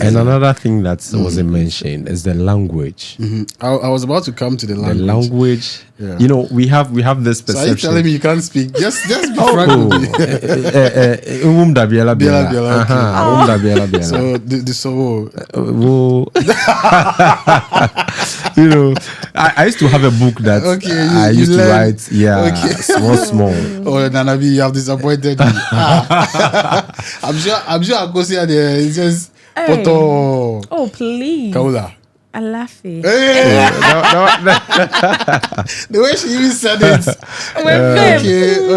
And another thing that wasn't mentioned is the language. I was about to come to the language. The language. Yeah. You know, we have this perception. So are you telling me you can't speak? Just be frank with me. So you know, I used to have a book that I used to write. Small. Oh, Nanabi, you have disappointed me. I'm sure Akosia there. It says Poto. Oh, please. Kaula. I laugh it. Hey. The way she even said it.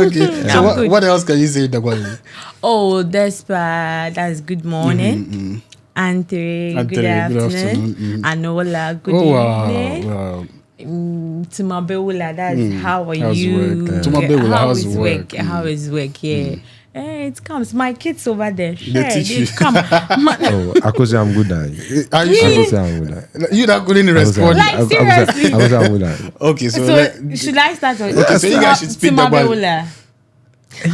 Okay. So what else can you say in Dagbanli? Oh, that's good morning. Andre, good afternoon. Anola, good evening. Wow. Tumabewula, that's how are you? Tumabewula, how is work? Yeah. It comes. My kids over there. They teach you. Come. Akosi, I'm good at it. Are you sure? You not good in respond. Like seriously. Okay, so should I start with? Okay, so you guys should speak Dagbanli.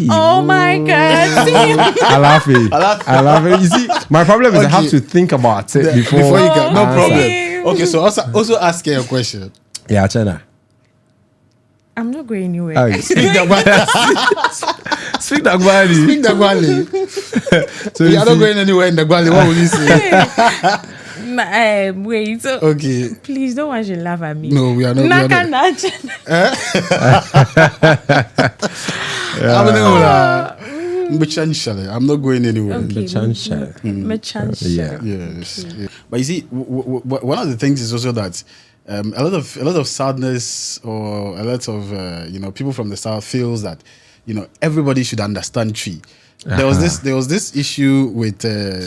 Oh my God! I laugh it. You see, my problem is I have to think about it before you can. No problem. Okay, so also ask her a question. Yeah, China. I'm not going anywhere. Speak Dagbanli. Speak Dagbanli. So you're not going anywhere in Dagbanli. What will you say? Wait. So okay. Please, no one should laugh at me. No, we are not. I'm not going anywhere. Yeah. But you see, one of the things is also that a lot of sadness or a lot of people from the south feels that everybody should understand tree. There was this issue with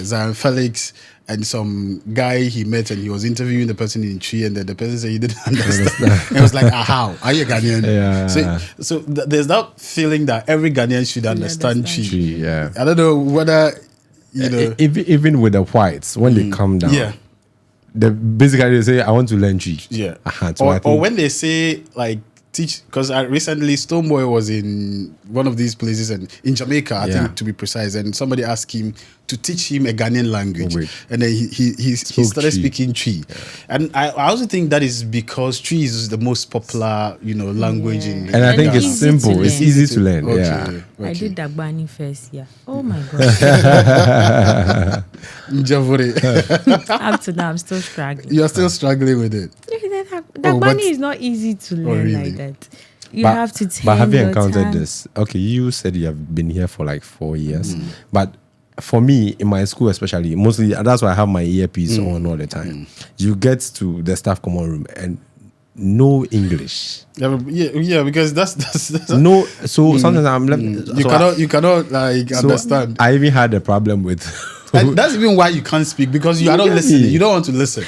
Zion Felix and some guy he met, and he was interviewing the person in tree, and then the person said he didn't understand. And it was like, how are you a Ghanaian? So there's that feeling that every Ghanaian should understand tree. Yeah. I don't know whether even with the whites when they come down. Yeah. Basically they say I want to learn tree. Yeah. So or when they say like teach, because recently Stoneboy was in one of these places and in Jamaica, I think to be precise, and somebody asked him to teach him a Ghanaian language, and then he started speaking Tree, and I also think that is because Tree is the most popular language in, and I think it's simple, it's easy to learn. Okay. I did Dagbani first, oh my God. Up to now I'm still struggling. You're still struggling with it. Dagbani is not easy to learn like that. You have to take. But have you encountered this? Okay, you said you have been here for like 4 years, but for me in my school especially, mostly that's why I have my earpiece on all the time. You get to the staff common room and no English. Yeah, because that's no. So sometimes I'm left. You cannot like understand. I even had a problem with. And that's even why you can't speak, because you are not listening. You don't want to listen.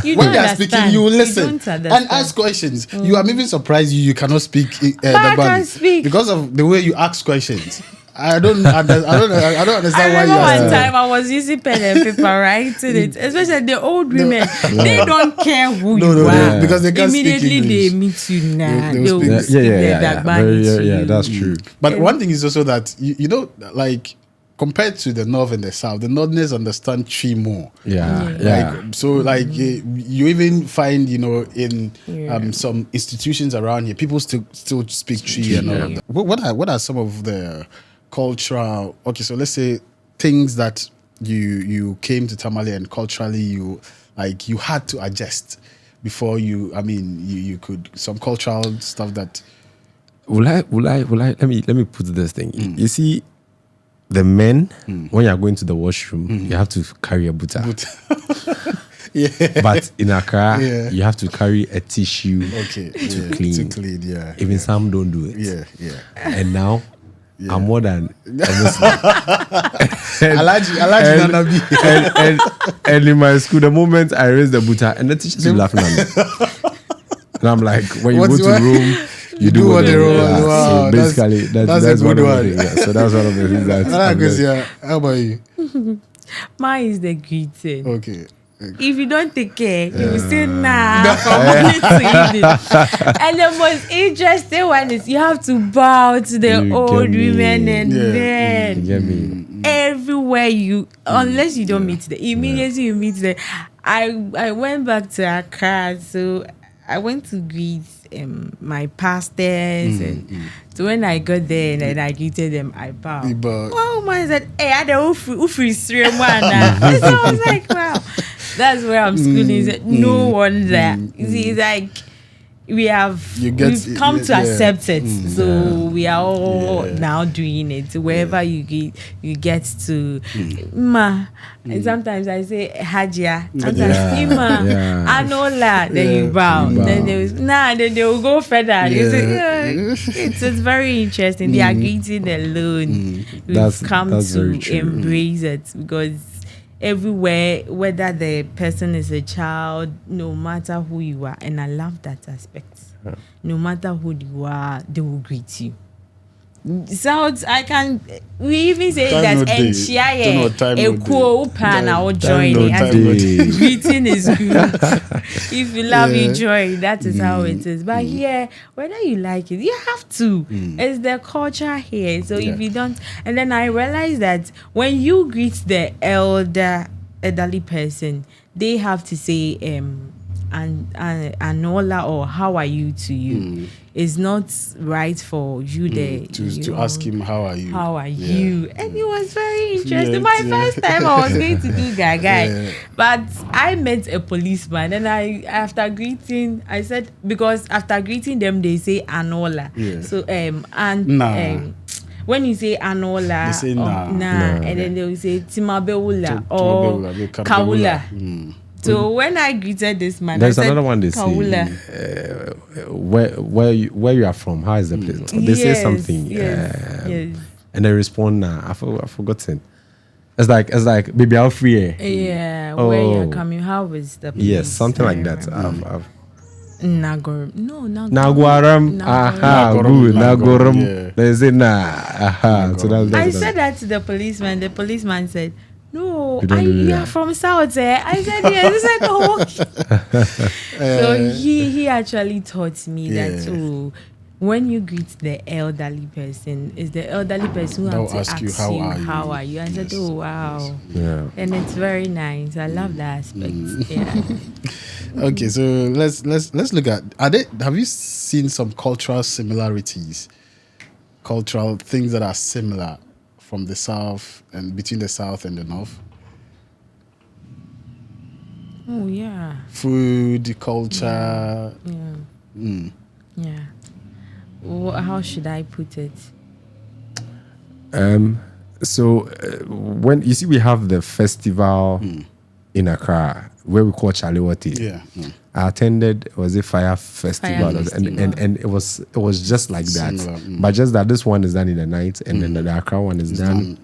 When they are speaking, you will listen and ask questions. You are maybe surprised you cannot speak Dagbanli because of the way you ask questions. I don't understand why you one time I was using pen and paper writing it, especially the old women. They don't care who you are because they can't immediately speak they meet you now. Yeah, that's true. But one thing is also that like compared to the north and the south, the northerners understand Tree more. So like you even find in some institutions around here, people still speak Tree and all of that. What are some of the cultural, so let's say things that you came to Tamale and culturally you had to adjust before you could, some cultural stuff that will I let me put this thing. You see, the men, when you're going to the washroom, you have to carry a buta. But in Accra, you have to carry a tissue to clean. Even some don't do it. And now I'm more than and in my school, the moment I raise the buta, and the teachers will laughing at me. And I'm like, when you go to room, you do what they roll. Wow, so basically, that's a good one. So that's one of the things that. How about you? Mine is the greeting. Okay. If you don't take care, you will say nah from morning to evening. And the most interesting one is you have to bow to the old women and men. You get me? everywhere you, unless you don't meet them, immediately you meet them. I went back to Accra, so I went to greet my pastors, and so when I got there and I greeted them, I bowed. Oh man, said, "Hey, I don't ufri stream one." So I was like, "Wow, that's where I'm schooling." He said, "No wonder." You see, it's like we've come to accept it, so we are all now doing it. Wherever you get to ma, and sometimes I say Hajia, sometimes Ima, Anola, then you bow, then then they will go further. You say, it's very interesting. They are greeting alone. We've come to embrace it because everywhere, whether the person is a child, no matter who you are, and I love that aspect. No matter who you are, they will greet you. Sounds we even say that enchiaye ekuo upana or joining. Greeting is good. If you love, you join. That is how it is. But here, whether you like it, you have to. It's the culture here. So if you don't, and then I realized that when you greet the elderly person, they have to say Anola or how are you to you. It's not right for you to ask him how are you. How are you? And it was very interesting. My first time I was going to do gaga, but I met a policeman, and after greeting, I said, because after greeting them they say Anola. So when you say Anola, they say nah, and then they will say Timabeula or Kaula. So when I greeted this man, there's I said, another one they say, where you are from, how is the place? They say something, and they respond, nah, I've forgotten. It's like baby, I'll free. Where you're coming, how is the place? Yes, something like that. Nagoram. Aha, good. Nagoram. They say aha. So I said that to the policeman. The policeman said, "No, you are from South, eh?" I said, "Yes." He said, "No." So he actually taught me that when you greet the elderly person, it's the elderly person who has to ask you, how are you? I said, "Oh, wow." Yeah. And it's very nice. I love that aspect. Okay, so let's look at, have you seen some cultural similarities? Cultural things that are similar from the South and between the South and the North? Oh yeah. Food, culture. Yeah. How should I put it? So when you see we have the festival in Accra where we call Chaliwati. I attended, was it Fire Festival? And it was just like that. But just that this one is done in the night, and then the Accra one is done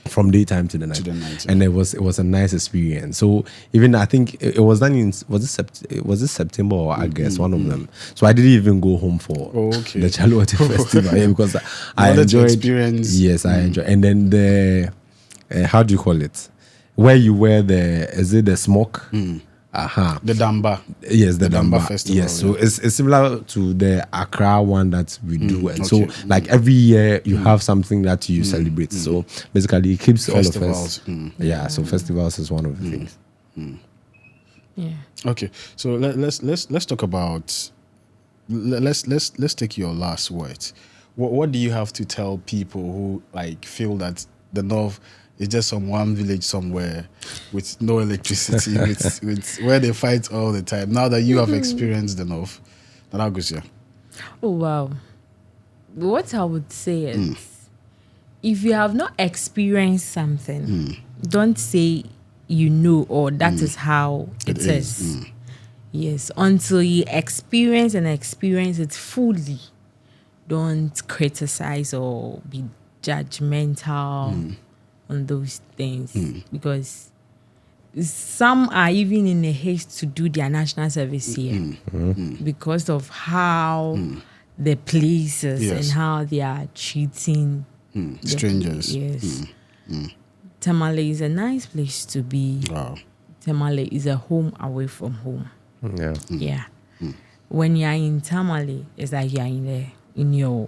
from daytime to the night. And it was a nice experience. So even I think it was done in was it September or August, one of them. So I didn't even go home for the Chaliwati Festival because I enjoyed experience. Yes, I enjoyed. And then the how do you call it? Where you wear the smoke? The Damba. Yes, the Damba Festival. Yes, so it's similar to the Accra one that we do. And so like every year you have something that you celebrate. So basically it keeps festivals. All of us. Yeah, so festivals is one of the things. Yeah. Okay. So let's talk about let's take your last words. What do you have to tell people who like feel that the North is just some one village somewhere with no electricity, with where they fight all the time? Now that you have experienced the North, oh wow! What I would say is, if you have not experienced something, don't say you know or that is how it is. Yes, until you experience it fully. Don't criticize or be judgmental on those things because some are even in a haste to do their national service here because of how the places and how they are treating strangers. Yes. Tamale is a nice place to be. Wow. Tamale is a home away from home. Yeah. When you're in Tamale, it's like you're in your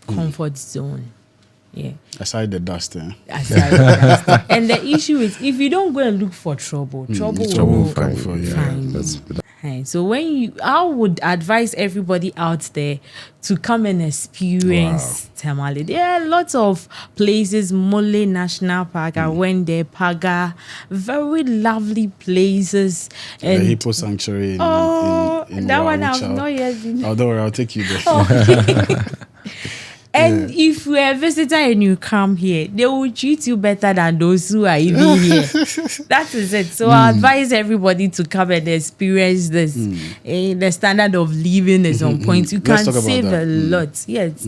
comfort zone. Yeah. Aside the dust, and the issue is, if you don't go and look for trouble will find you. So I would advise everybody out there to come and experience Tamale. There are lots of places. Mole National Park, I went there. Paga, very lovely places. And the Hippo Sanctuary in that one I've not yet been. Oh, don't worry, I'll take you there. Okay. And if you're a visitor and you come here, they will treat you better than those who are even here. That is it. So I advise everybody to come and experience this. The standard of living is on point. You can save a lot. Yes.